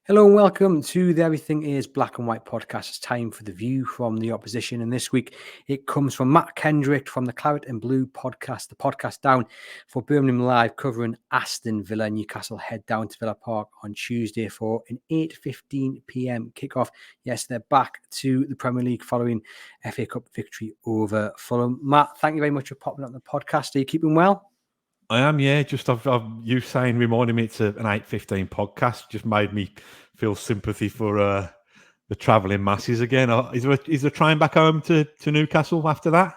Hello and welcome to the Everything is Black and White podcast. It's time for the view from the opposition. And this week it comes from Mat Kendrick from the Claret and Blue Podcast, the podcast down for Birmingham Live, covering Aston Villa. Newcastle head down to Villa Park on Tuesday for an 8:15 p.m. kickoff. Yes, they're back to the Premier League following FA Cup victory over Fulham. Matt, thank you very much for popping on the podcast. Are you keeping well? I am, yeah. Just I've you saying, reminding me it's an 8:15 podcast, just made me feel sympathy for the travelling masses again. Is there a train back home to Newcastle after that?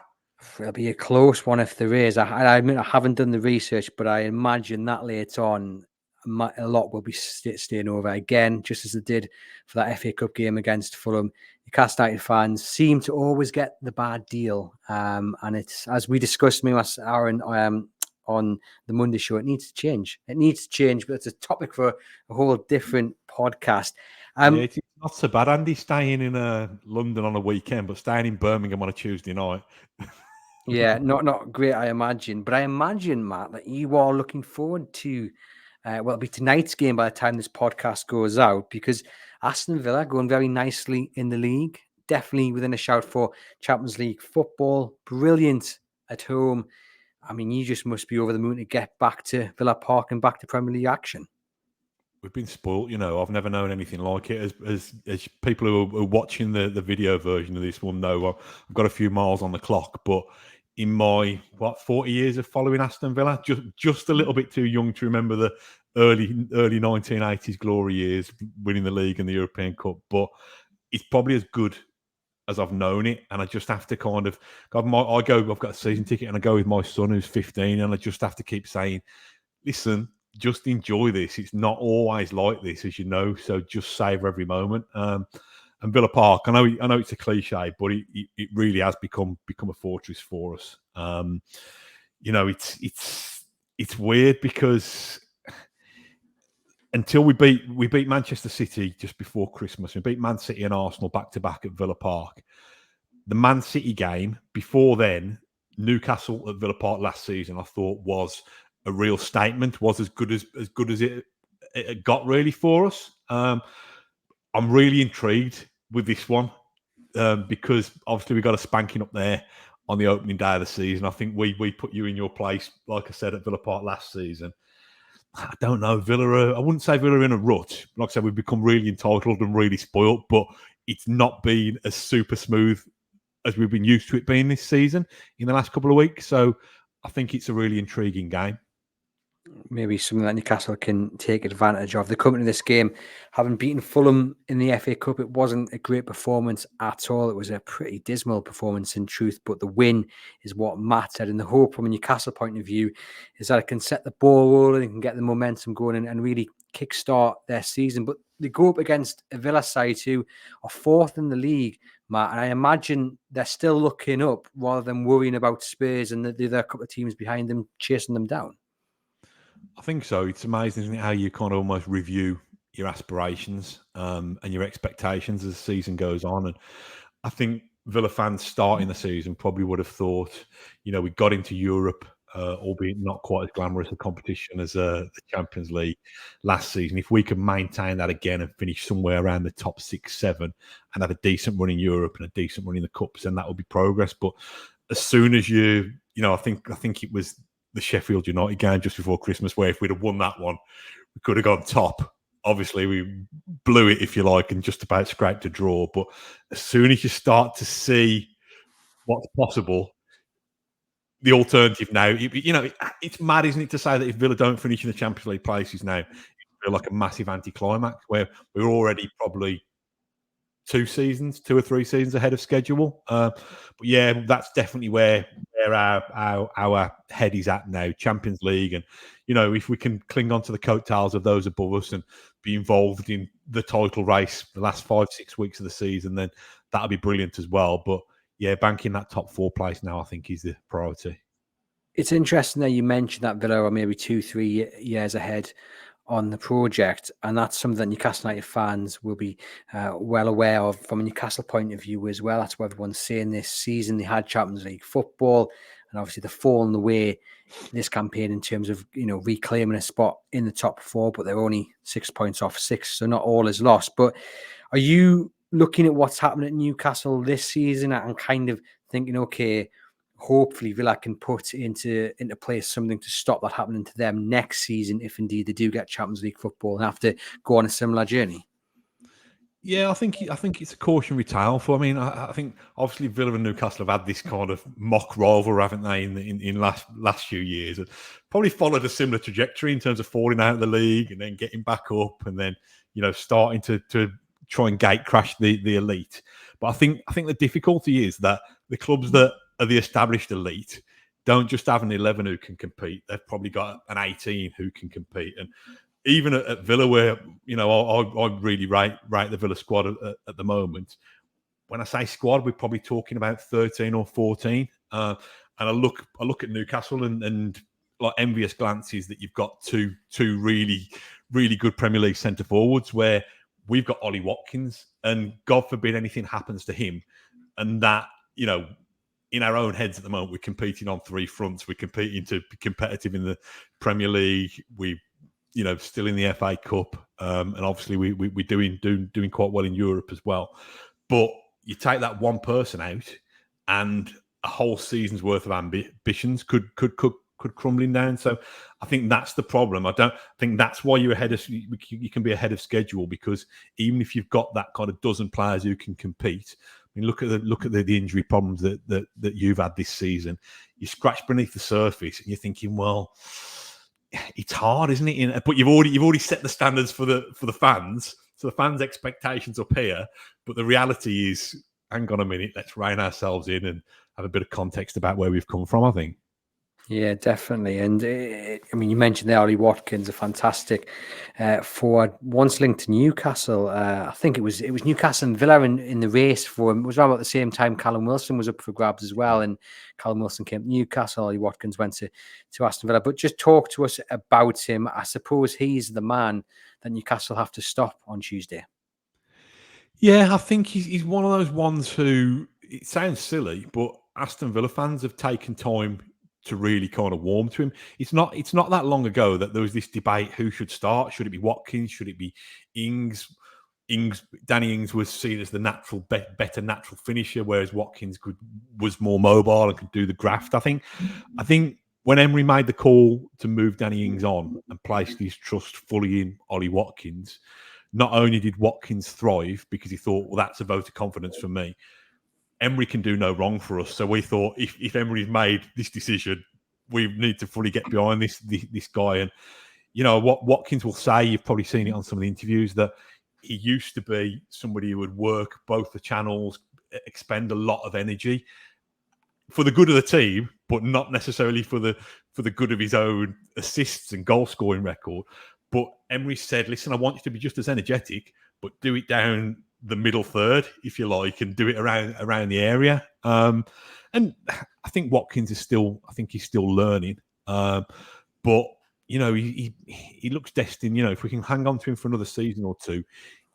It'll be a close one if there is. I admit I haven't done the research, but I imagine that later on, a lot will be staying over again, just as they did for that FA Cup game against Fulham. Newcastle United fans seem to always get the bad deal, and it's, as we discussed, me and Aaron, on the Monday show, it needs to change. It needs to change, but it's a topic for a whole different podcast. It's not so bad, Andy, staying in London on a weekend, but staying in Birmingham on a Tuesday night. Yeah, not great, I imagine. But I imagine, Matt, that you are looking forward to, it'll be tonight's game by the time this podcast goes out, because Aston Villa going very nicely in the league, definitely within a shout for Champions League football, brilliant at home. I mean, you just must be over the moon to get back to Villa Park and back to Premier League action. We've been spoilt, I've never known anything like it. As people who are watching the video version of this will know, I've got a few miles on the clock, but in my 40 years of following Aston Villa, just a little bit too young to remember the early 1980s glory years, winning the league and the European Cup. But it's probably as good as I've known it, and I just have to kind of I've got a season ticket, and I go with my son who's 15, and I just have to keep saying, listen, just enjoy this. It's not always like this, as you know, so just savour every moment. And Villa Park, I know it's a cliche, but it really has become a fortress for us. It's weird because until we beat Manchester City just before Christmas, we beat Man City and Arsenal back to back at Villa Park. The Man City game before then, Newcastle at Villa Park last season, I thought was a real statement. Was as good as it got really for us. I'm really intrigued with this one because obviously we got a spanking up there on the opening day of the season. I think we put you in your place, like I said, at Villa Park last season. I don't know, Villa. I wouldn't say Villa are in a rut. Like I said, we've become really entitled and really spoilt, but it's not been as super smooth as we've been used to it being this season in the last couple of weeks. So I think it's a really intriguing game. Maybe something that Newcastle can take advantage of. The coming to this game, having beaten Fulham in the FA Cup, it wasn't a great performance at all. It was a pretty dismal performance in truth, but the win is what Matt said. And the hope from a Newcastle point of view is that it can set the ball rolling and get the momentum going and really kickstart their season. But they go up against a Villa side who are fourth in the league, Matt, and I imagine they're still looking up rather than worrying about Spurs and the other couple of teams behind them chasing them down. I think so. It's amazing, isn't it, how you kind of almost review your aspirations and your expectations as the season goes on. And I think Villa fans starting the season probably would have thought, we got into Europe, albeit not quite as glamorous a competition as the Champions League last season. If we can maintain that again and finish somewhere around the top 6, 7 and have a decent run in Europe and a decent run in the Cups, then that would be progress. But as soon as I think it was the Sheffield United game just before Christmas, where if we'd have won that one, we could have gone top. Obviously, we blew it, if you like, and just about scraped a draw. But as soon as you start to see what's possible, the alternative now, it's mad, isn't it, to say that if Villa don't finish in the Champions League places now, it's like a massive anticlimax where we're already probably 2 or 3 seasons ahead of schedule. But yeah, that's definitely where our head is at now, Champions League. And, if we can cling on to the coattails of those above us and be involved in the title race the last 5-6 weeks of the season, then that'll be brilliant as well. But yeah, banking that top 4 place now, I think, is the priority. It's interesting that you mentioned that Villa are maybe 2-3 years ahead on the project, and that's something that Newcastle United fans will be well aware of from a Newcastle point of view as well. That's what everyone's saying this season. They had Champions League football, and obviously they've fallen away this campaign in terms of, reclaiming a spot in the top four, but they're only 6 points off 6, so not all is lost. But are you looking at what's happened at Newcastle this season and kind of thinking, okay, hopefully Villa can put into place something to stop that happening to them next season, if indeed they do get Champions League football and have to go on a similar journey? Yeah, I think it's a cautionary tale. I think obviously Villa and Newcastle have had this kind of mock rivalry, haven't they, in last few years? And probably followed a similar trajectory in terms of falling out of the league and then getting back up, and then starting to try and gate crash the elite. But I think the difficulty is that the clubs that are the established elite don't just have an 11 who can compete. They've probably got an 18 who can compete. And even at Villa, where I really rate the Villa squad at the moment. When I say squad, we're probably talking about 13 or 14. And I look at Newcastle and like envious glances that you've got two really, really good Premier League centre forwards, where we've got Ollie Watkins, and God forbid anything happens to him, and that in our own heads at the moment we're competing on three fronts. We're competing to be competitive in the Premier League. We still in the FA Cup, and obviously we're doing quite well in Europe as well. But you take that one person out, and a whole season's worth of ambitions could crumbling down. So I think that's the problem. I don't think that's why you can be ahead of schedule, because even if you've got that kind of dozen players who can compete, I mean, look at the injury problems that you've had this season. You scratch beneath the surface, and you're thinking, well, it's hard, isn't it? But you've already set the standards for the fans, so the fans' expectations up here. But the reality is, hang on a minute, let's rein ourselves in and have a bit of context about where we've come from, I think. Yeah, definitely. And you mentioned there Ollie Watkins, a fantastic forward, once linked to Newcastle. I think it was Newcastle and Villa in the race for him. It was around about the same time Callum Wilson was up for grabs as well. And Callum Wilson came to Newcastle. Ollie Watkins went to Aston Villa. But just talk to us about him. I suppose he's the man that Newcastle have to stop on Tuesday. Yeah, I think he's one of those ones who, it sounds silly, but Aston Villa fans have taken time to really kind of warm to him. It's not that long ago that there was this debate: who should start? Should it be Watkins? Should it be Ings? Danny Ings was seen as the better natural finisher, whereas Watkins was more mobile and could do the graft. I think when Emery made the call to move Danny Ings on and placed his trust fully in Ollie Watkins, not only did Watkins thrive because he thought, well, that's a vote of confidence for me. Emery can do no wrong for us. So we thought, if Emery's made this decision, we need to fully get behind this guy. And what Watkins will say, you've probably seen it on some of the interviews, that he used to be somebody who would work both the channels, expend a lot of energy for the good of the team, but not necessarily for the good of his own assists and goal scoring record. But Emery said, listen, I want you to be just as energetic, but do it down the middle third, if you like, and do it around the area. And I think Watkins is still learning. But he looks destined. If we can hang on to him for another season or two,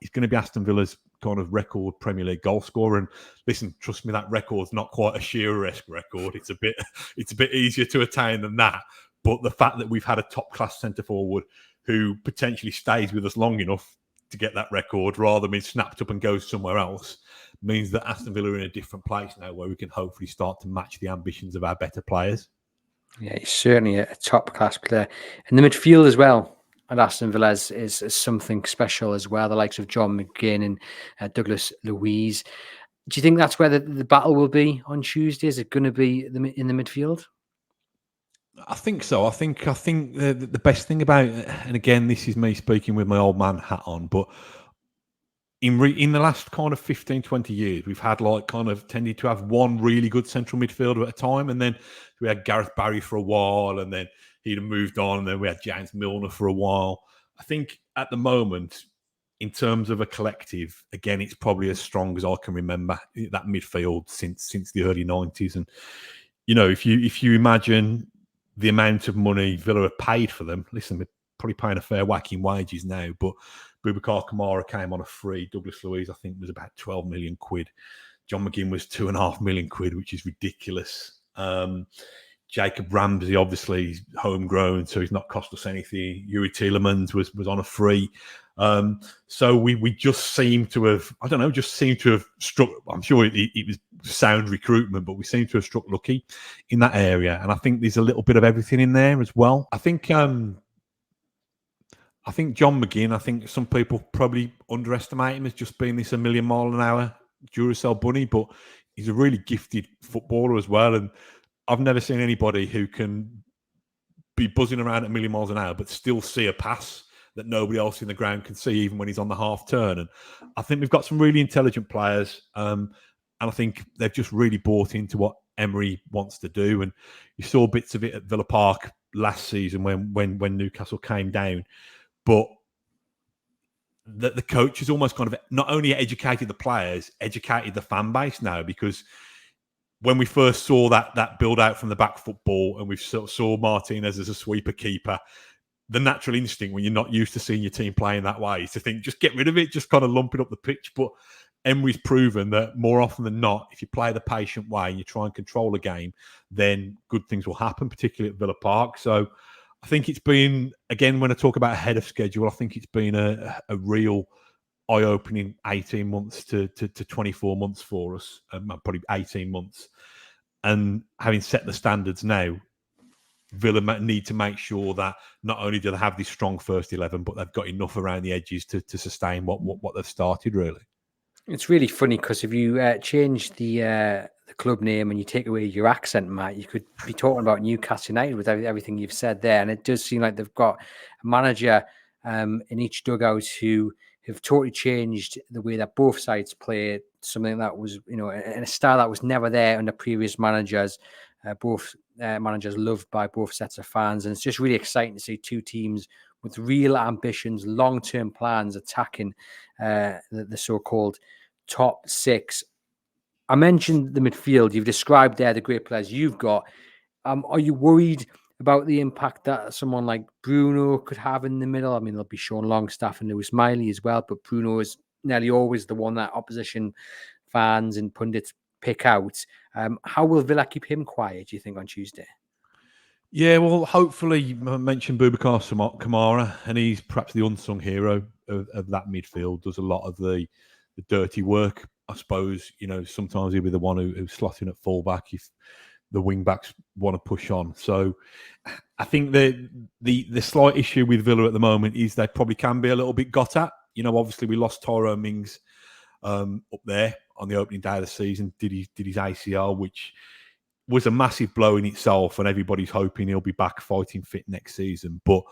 he's going to be Aston Villa's kind of record Premier League goal scorer. And listen, trust me, that record's not quite a Shearer-esque record. It's a bit easier to attain than that. But the fact that we've had a top class centre forward who potentially stays with us long enough to get that record rather than being snapped up and goes somewhere else means that Aston Villa are in a different place now, where we can hopefully start to match the ambitions of our better players. Yeah, he's certainly a top-class player. And the midfield as well at Aston Villa is something special as well, the likes of John McGinn and Douglas Luiz. Do you think that's where the battle will be on Tuesday? Is it going to be in the midfield? I think so. I think the best thing about it, and again, this is me speaking with my old man hat on, but in the last kind of 15, 20 years, we've had tended to have one really good central midfielder at a time. And then we had Gareth Barry for a while, and then he'd have moved on. And then we had James Milner for a while. I think at the moment, in terms of a collective, again, it's probably as strong as I can remember that midfield since the early 90s. And, if you imagine the amount of money Villa have paid for them, listen, we're probably paying a fair whack in wages now, but Boubacar Kamara came on a free. Douglas Luiz, I think, was about 12 million quid. John McGinn was 2.5 million quid, which is ridiculous. Jacob Ramsey, obviously, he's homegrown, so he's not cost us anything. Yuri Tielemans was on a free. So we just seem to have, struck. I'm sure it was sound recruitment, but we seem to have struck lucky in that area. And I think there's a little bit of everything in there as well. I think John McGinn, I think some people probably underestimate him as just being this 1,000,000-mile-an-hour Duracell bunny, but he's a really gifted footballer as well. And I've never seen anybody who can be buzzing around at 1,000,000 miles an hour, but still see a pass that nobody else in the ground can see, even when he's on the half turn. And I think we've got some really intelligent players. And I think they've just really bought into what Emery wants to do. And you saw bits of it at Villa Park last season when Newcastle came down. But the coach has almost kind of not only educated the players, educated the fan base now, because when we first saw that build out from the back football and we saw Martinez as a sweeper keeper, the natural instinct when you're not used to seeing your team playing that way is to think, just get rid of it, just kind of lump it up the pitch. But Emery's proven that more often than not, if you play the patient way and you try and control a game, then good things will happen, particularly at Villa Park. So I think it's been, again, when I talk about ahead of schedule, I think it's been a real eye-opening 18 months to 24 months for us, probably 18 months. And having set the standards now, Villa need to make sure that not only do they have this strong first 11, but they've got enough around the edges to sustain what they've started, really. It's really funny because if you change the club name and you take away your accent, Matt, you could be talking about Newcastle United with everything you've said there. And it does seem like they've got a manager in each dugout who have totally changed the way that both sides play, something that was, in a style that was never there under previous managers. Both managers loved by both sets of fans. And it's just really exciting to see two teams with real ambitions, long-term plans attacking the so-called top six. I mentioned the midfield. You've described there the great players you've got. Are you worried about the impact that someone like Bruno could have in the middle? I mean, there'll be Sean Longstaff and Lewis Miley as well, but Bruno is nearly always the one that opposition fans and pundits pick out. How will Villa keep him quiet, do you think, on Tuesday? Yeah, well, hopefully, you mentioned Boubacar Kamara, and he's perhaps the unsung hero of that midfield, does a lot of the dirty work. I suppose, sometimes he'll be the one who's slotting at fullback if the wing-backs want to push on. So I think the slight issue with Villa at the moment is they probably can be a little bit got at. Obviously we lost Tyrone Mings up there on the opening day of the season, did his ACL, which was a massive blow in itself, and everybody's hoping he'll be back fighting fit next season. But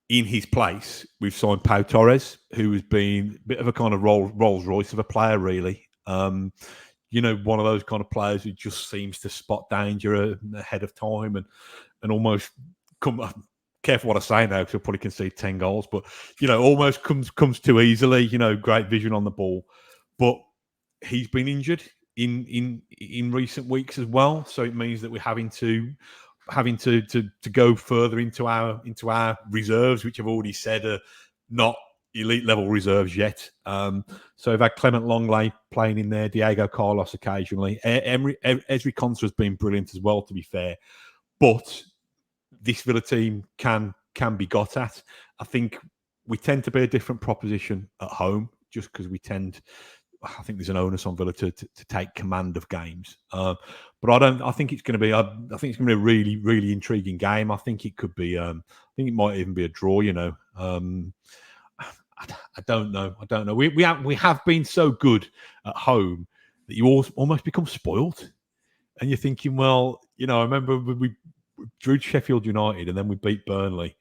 in his place, we've signed Pau Torres, who has been a bit of a kind of Rolls Royce of a player, really. One of those kind of players who just seems to spot danger ahead of time and almost come. Careful what I say now, because he'll probably concede 10 goals, but almost comes too easily. Great vision on the ball, but he's been injured in recent weeks as well, so it means that we're having to go further into our reserves, which I've already said are not elite level reserves yet. So we've had Clement Longley playing in there, Diego Carlos occasionally. Ezri Konsa has been brilliant as well, to be fair, but this Villa team can be got at. I think we tend to be a different proposition at home, just because I think there's an onus on Villa to take command of games, but I think it's going to be. I think it's going to be a really, really intriguing game. I think it could be. I think it might even be a draw. I don't know. We have been so good at home that you almost become spoiled, and you're thinking, well, I remember we drew Sheffield United and then we beat Burnley.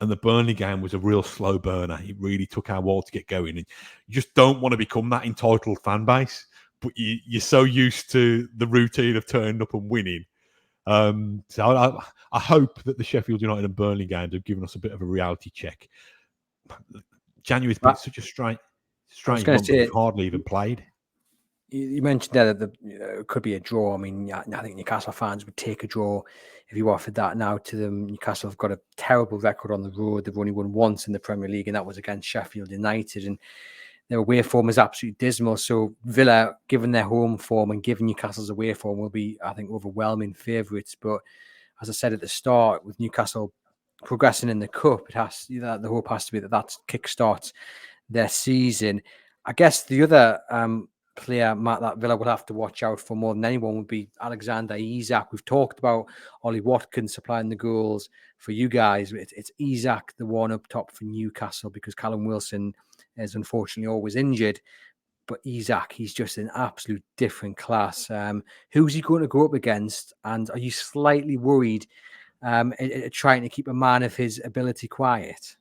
And the Burnley game was a real slow burner. It really took our while to get going. And you just don't want to become that entitled fan base, but you're so used to the routine of turning up and winning. So I hope that the Sheffield United and Burnley games have given us a bit of a reality check. January's been such a strange month. We've hardly even played. You mentioned there that it could be a draw. I mean, I think Newcastle fans would take a draw if you offered that now to them. Newcastle have got a terrible record on the road. They've only won once in the Premier League, and that was against Sheffield United. And their away form is absolutely dismal. So Villa, given their home form and given Newcastle's away form, will be, I think, overwhelming favourites. But as I said at the start, with Newcastle progressing in the cup, it has the hope has to be that kickstarts their season. I guess the other player, Matt, that Villa will have to watch out for more than anyone would be Alexander Isak. We've talked about Ollie Watkins supplying the goals for you guys. It's Isak, the one up top for Newcastle, because Callum Wilson is unfortunately always injured. But Isak, he's just an absolute different class. Who's he going to go up against? And are you slightly worried at trying to keep a man of his ability quiet?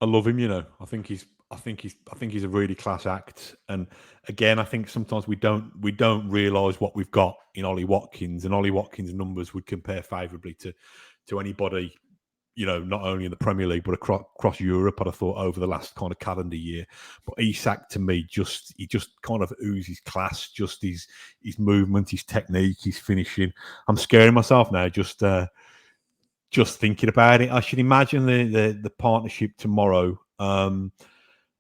I love him. I think he's a really class act. And again, I think sometimes we don't realise what we've got in Ollie Watkins, and Ollie Watkins' numbers would compare favourably to anybody, not only in the Premier League but across Europe. I'd have thought over the last kind of calendar year. But Isak, to me, he just kind of oozes class. Just his movement, his technique, his finishing. I'm scaring myself now. Just thinking about it. I should imagine the partnership tomorrow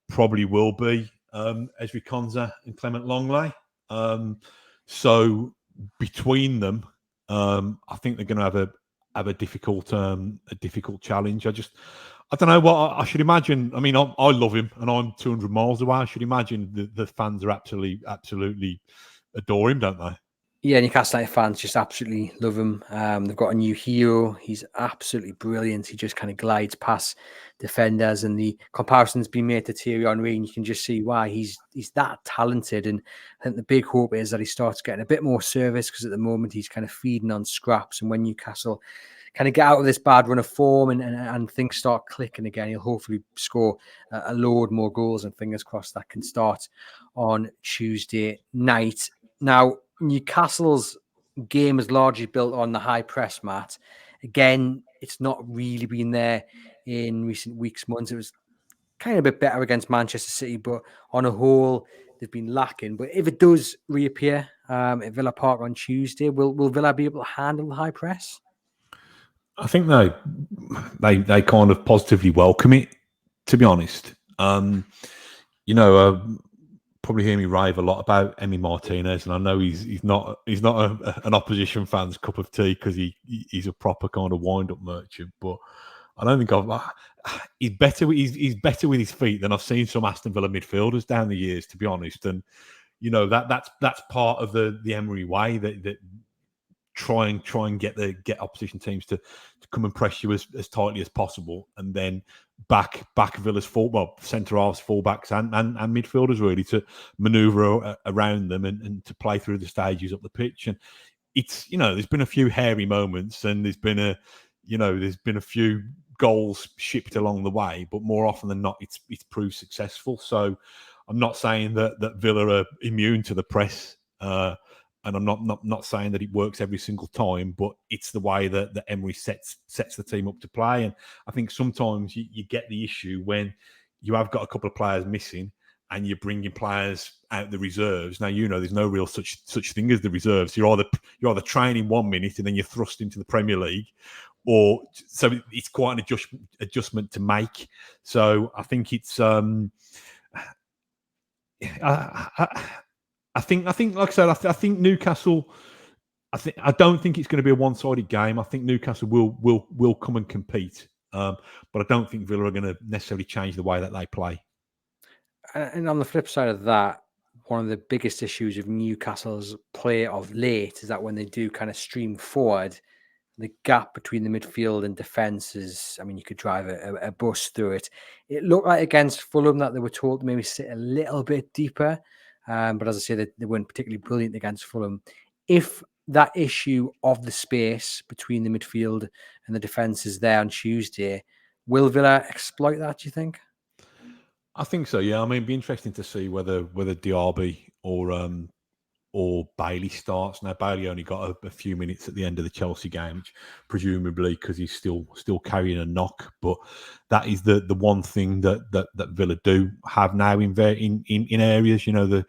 probably will be Ezri Konsa and Clement Longley. So between them, I think they're going to have a difficult challenge. I don't know what I should imagine. I mean, I love him, and I'm 200 miles away. I should imagine the fans are absolutely adore him, don't they? Yeah, Newcastle United fans just absolutely love him. They've got a new hero. He's absolutely brilliant. He just kind of glides past defenders, and the comparison's been made to Thierry Henry, and you can just see why he's that talented. And I think the big hope is that he starts getting a bit more service, because at the moment he's kind of feeding on scraps. And when Newcastle kind of get out of this bad run of form and things start clicking again, he'll hopefully score a load more goals, and fingers crossed that can start on Tuesday night. Now, Newcastle's game is largely built on the high press, Matt. Again, it's not really been there in recent weeks, months. It was kind of a bit better against Manchester City, but on a whole, they've been lacking. But if it does reappear at Villa Park on Tuesday, will Villa be able to handle the high press? I think they kind of positively welcome it, to be honest. Probably hear me rave a lot about Emi Martinez, and I know he's not an opposition fan's cup of tea, because he's a proper kind of wind-up merchant. But I don't think he's better with his feet than I've seen some Aston Villa midfielders down the years, to be honest. And that's part of the Emery way, that try and get opposition teams to come and press you as tightly as possible, and then back Villa's centre halves, fullbacks, and midfielders really to manoeuvre around them and to play through the stages up the pitch. And it's there's been a few hairy moments, and there's been a few goals shipped along the way, but more often than not, it's proved successful. So I'm not saying that Villa are immune to the press. And I'm not saying that it works every single time, but it's the way that Emery sets the team up to play. And I think sometimes you get the issue when you have got a couple of players missing, and you're bringing players out the reserves. Now there's no real such thing as the reserves. You're either training 1 minute and then you're thrust into the Premier League, or so it's quite an adjustment to make. So I think it's I think, like I said, I think Newcastle. I don't think it's going to be a one-sided game. I think Newcastle will come and compete, but I don't think Villa are going to necessarily change the way that they play. And on the flip side of that, one of the biggest issues of Newcastle's play of late is that when they do kind of stream forward, the gap between the midfield and defence is, I mean, you could drive a bus through it. It looked like against Fulham that they were told to maybe sit a little bit deeper. But as I say, they weren't particularly brilliant against Fulham. If that issue of the space between the midfield and the defence is there on Tuesday, will Villa exploit that, do you think? I think so, yeah. I mean, it'd be interesting to see whether Diaby or Bailey starts. Now, Bailey only got a few minutes at the end of the Chelsea game, which presumably because he's still carrying a knock. But that is the one thing that Villa do have now in areas. The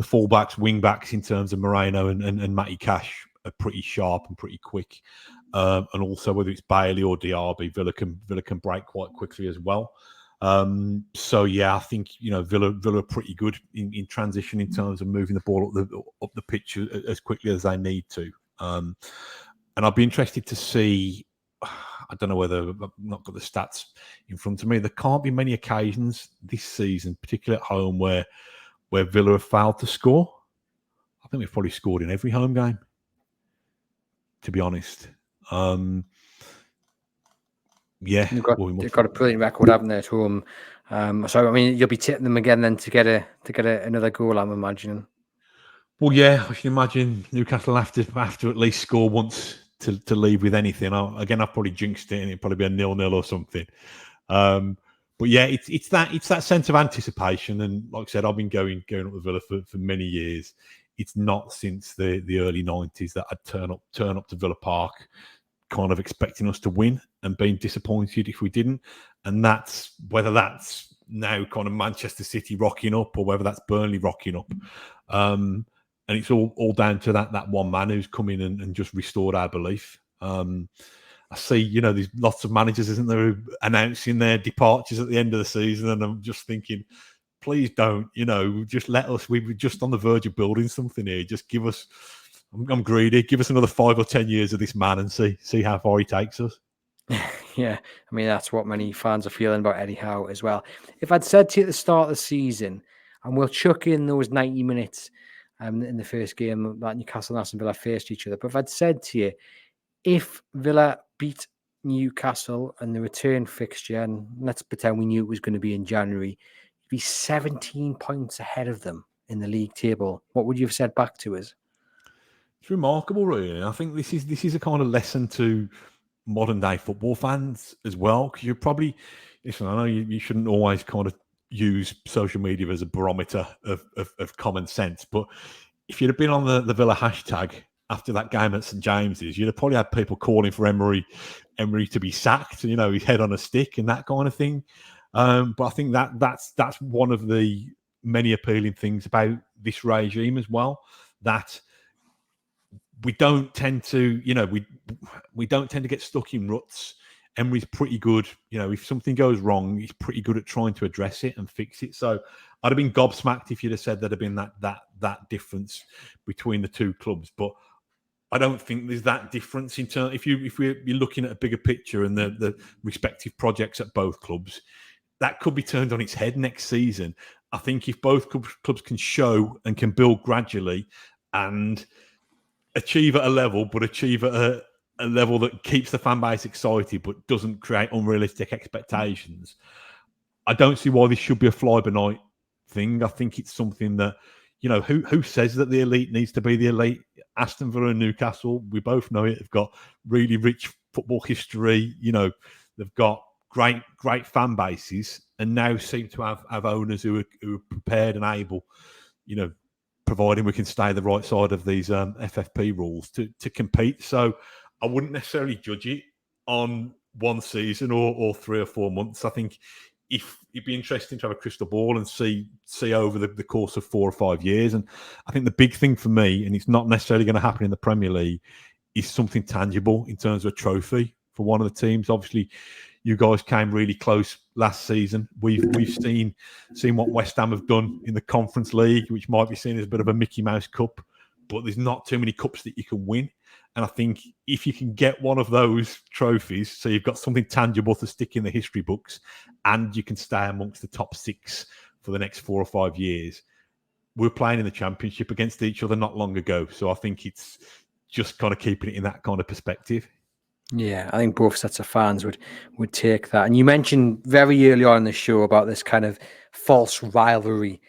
fullbacks, wing backs in terms of Moreno and Matty Cash are pretty sharp and pretty quick. And also whether it's Bailey or Diaby, Villa can break quite quickly as well. So yeah, I think Villa are pretty good in transition in terms of moving the ball up the pitch as quickly as they need to. And I'd be interested to see. I don't know whether I've not got the stats in front of me. There can't be many occasions this season, particularly at home, where Villa have failed to score. I think we've probably scored in every home game, to be honest. Yeah, they've got a brilliant record, haven't they, at home? So I mean, you'll be tipping them again then to get another goal, I'm imagining. Well, yeah, I can imagine Newcastle have to at least score once to leave with anything. I've probably jinxed it, and it'd probably be a 0-0 or something. But yeah, it's that sense of anticipation, and like I said, I've been going up with Villa for many years. It's not since the early 90s that I'd turn up to Villa Park kind of expecting us to win and being disappointed if we didn't. And that's whether that's now kind of Manchester City rocking up or whether that's Burnley rocking up. And it's all down to that one man who's come in and just restored our belief. I see, there's lots of managers, isn't there, announcing their departures at the end of the season, and I'm just thinking, please don't, just let us. We're just on the verge of building something here. Just give us. I'm greedy. Give us another 5 or 10 years of this man and see how far he takes us. Yeah, I mean, that's what many fans are feeling about Eddie Howe as well. If I'd said to you at the start of the season, and we'll chuck in those 90 minutes in the first game that Newcastle and Aston Villa faced each other, but if I'd said to you, if Villa beat Newcastle and the return fixture, and let's pretend we knew it was going to be in January, you'd be 17 points ahead of them in the league table. What would you have said back to us? It's remarkable, really. I think this is a kind of lesson to modern day football fans as well, because you're probably, listen, I know you shouldn't always kind of use social media as a barometer of common sense, but if you'd have been on the Villa hashtag after that game at St James's, you'd have probably had people calling for Emery to be sacked, his head on a stick and that kind of thing. But I think that's one of the many appealing things about this regime as well, that we don't tend to, we don't tend to get stuck in ruts. Emery's pretty good. If something goes wrong, he's pretty good at trying to address it and fix it. So I'd have been gobsmacked if you'd have said there'd have been that difference between the two clubs. But I don't think there's that difference in terms. If you're looking at a bigger picture and the respective projects at both clubs, that could be turned on its head next season. I think if both clubs can show and can build gradually and achieve at a level, but achieve at a level that keeps the fan base excited but doesn't create unrealistic expectations, I don't see why this should be a fly-by-night thing. I think it's something that, who says that the elite needs to be the elite? Aston Villa and Newcastle, we both know it, have got really rich football history. They've got great fan bases, and now seem to have owners who are prepared and able, providing we can stay the right side of these FFP rules to compete. So I wouldn't necessarily judge it on one season or 3 or 4 months. I think if it'd be interesting to have a crystal ball and see over the course of 4 or 5 years. And I think the big thing for me, and it's not necessarily going to happen in the Premier League, is something tangible in terms of a trophy for one of the teams. Obviously, you guys came really close last season. We've seen what West Ham have done in the Conference League, which might be seen as a bit of a Mickey Mouse Cup, but there's not too many cups that you can win. And I think if you can get one of those trophies, so you've got something tangible to stick in the history books, and you can stay amongst the top 6 for the next 4 or 5 years. We were playing in the Championship against each other not long ago, so I think it's just kind of keeping it in that kind of perspective. Yeah, I think both sets of fans would take that. And you mentioned very early on in the show about this kind of false rivalry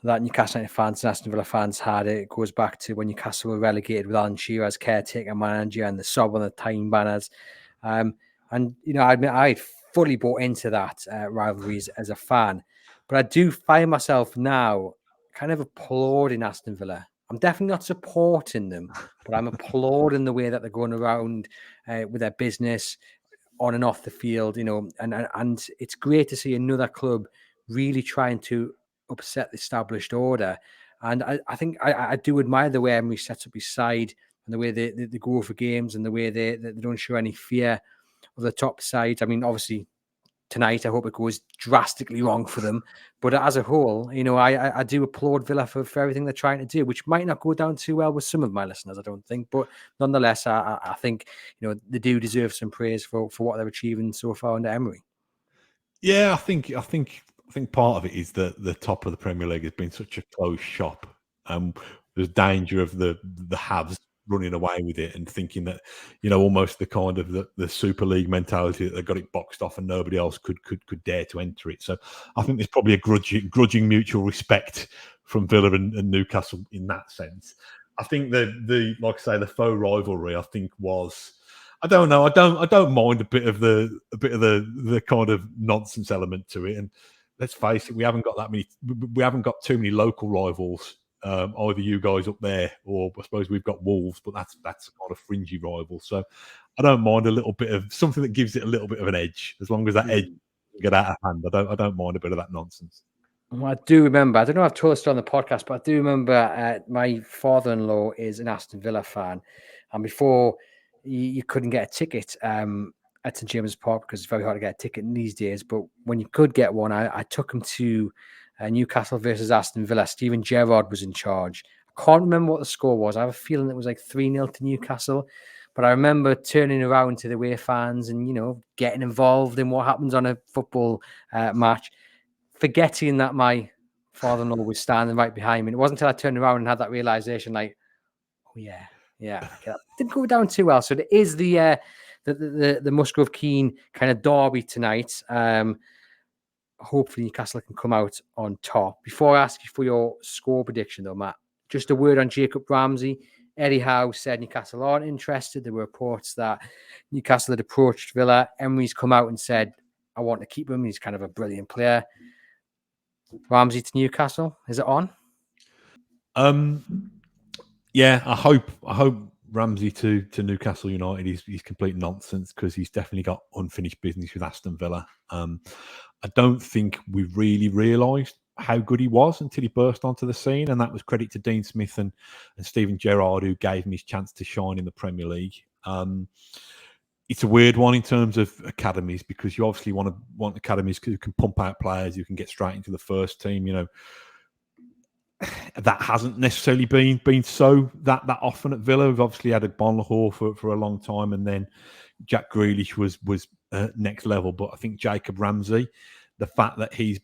that Newcastle United fans and Aston Villa fans had. It goes back to when Newcastle were relegated with Alan Shearer as caretaker manager and the sob on the time banners. And, I admit I fully bought into that rivalries as a fan. But I do find myself now kind of applauding Aston Villa. I'm definitely not supporting them, but I'm applauding the way that they're going around with their business on and off the field, and it's great to see another club really trying to upset the established order. And I think I do admire the way Emery sets up his side and the way they go for games and the way they don't show any fear of the top side. I mean, obviously, tonight. I hope it goes drastically wrong for them. But as a whole, I do applaud Villa for everything they're trying to do, which might not go down too well with some of my listeners, I don't think. But nonetheless, I think they do deserve some praise for what they're achieving so far under Emery. Yeah, I think part of it is that the top of the Premier League has been such a closed shop. There's danger of the haves running away with it and thinking that, almost the kind of the Super League mentality that they got it boxed off and nobody else could dare to enter it. So I think there's probably a grudging mutual respect from Villa and Newcastle in that sense. I think the like I say, the faux rivalry, I think was, I don't know. I don't mind a bit of the kind of nonsense element to it. And let's face it, we haven't got too many local rivals. Either you guys up there, or I suppose we've got Wolves, but that's a kind of fringy rival. So I don't mind a little bit of something that gives it a little bit of an edge, as long as that edge doesn't get out of hand. I don't mind a bit of that nonsense. Well, I do remember, I don't know if I've told this on the podcast, but I do remember my father-in-law is an Aston Villa fan. And before you couldn't get a ticket at St James's Park because it's very hard to get a ticket in these days. But when you could get one, I took him to Newcastle versus Aston Villa. Steven Gerrard was in charge. I can't remember what the score was. I have a feeling it was like 3-0 to Newcastle. But I remember turning around to the away fans and, getting involved in what happens on a football match, forgetting that my father-in-law was standing right behind me. It wasn't until I turned around and had that realization, like, oh yeah, okay. Didn't go down too well. So there is the Musgrove Keene kind of derby tonight. Hopefully Newcastle can come out on top. Before I ask you for your score prediction, though, Matt, just a word on Jacob Ramsey. Eddie Howe said Newcastle aren't interested. There were reports that Newcastle had approached Villa. Emery's come out and said, I want to keep him. He's kind of a brilliant player. Ramsey to Newcastle, is it on? Yeah, I hope Ramsey to Newcastle United is complete nonsense, because he's definitely got unfinished business with Aston Villa. I don't think we really realised how good he was until he burst onto the scene, and that was credit to Dean Smith and Steven Gerrard, who gave him his chance to shine in the Premier League. It's a weird one in terms of academies, because you obviously want academies who can pump out players who can get straight into the first team. That hasn't necessarily been so that often at Villa. We've obviously had a Bonlahor for a long time, and then Jack Grealish was next level. But I think Jacob Ramsey, the fact that he's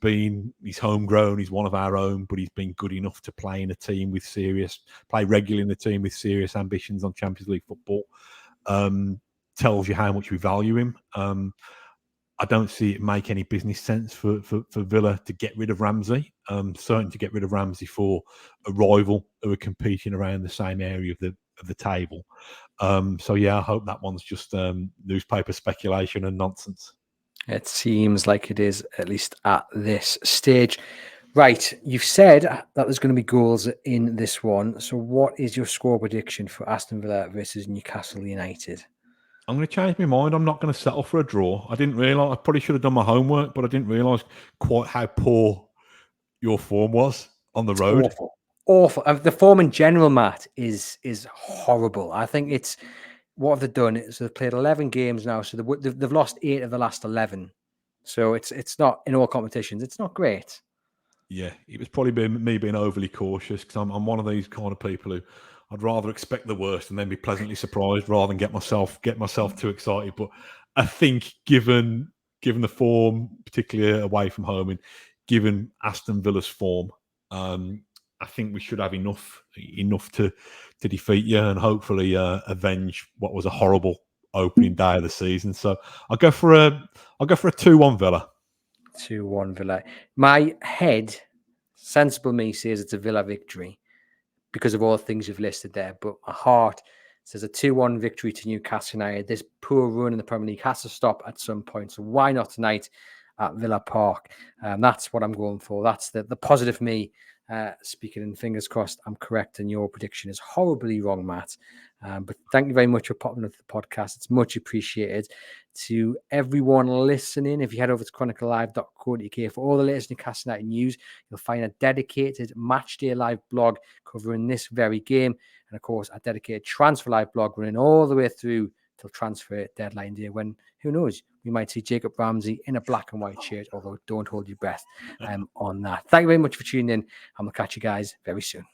homegrown, he's one of our own, but he's been good enough to play regularly in a team with serious ambitions on Champions League football, tells you how much we value him. I don't see it make any business sense for Villa to get rid of Ramsey. Certainly to get rid of Ramsey for a rival who are competing around the same area of the table. So yeah, I hope that one's just newspaper speculation and nonsense. It seems like it is, at least at this stage. Right, you've said that there's going to be goals in this one. So what is your score prediction for Aston Villa versus Newcastle United? I'm going to change my mind. I'm not going to settle for a draw. I didn't realise. I probably should have done my homework, but I didn't realise quite how poor your form was on the road. Awful. The form in general, Matt, is horrible. I think it's, what have they done? So they've played 11 games now. So they've lost 8 of the last 11. So it's not, in all competitions, it's not great. Yeah, it was probably me being overly cautious, because I'm one of these kind of people who I'd rather expect the worst and then be pleasantly surprised rather than get myself too excited. But I think given the form, particularly away from home, and given Aston Villa's form, I think we should have enough to defeat you and hopefully avenge what was a horrible opening day of the season. So I'll go for a 2-1 Villa. 2-1 Villa. My head, sensible me, says it's a Villa victory because of all the things you've listed there. But my heart says a 2-1 victory to Newcastle United. This poor run in the Premier League has to stop at some point. So why not tonight at Villa Park? That's what I'm going for. That's the positive me speaking, and fingers crossed I'm correct and your prediction is horribly wrong, Matt. But thank you very much for popping up the podcast. It's much appreciated. To everyone listening, if you head over to chroniclelive.co.uk for all the latest Newcastle United news, you'll find a dedicated Matchday Live blog covering this very game. And of course, a dedicated Transfer Live blog running all the way through till transfer deadline day, when, who knows, we might see Jacob Ramsey in a black and white shirt, although don't hold your breath on that. Thank you very much for tuning in, and we'll catch you guys very soon.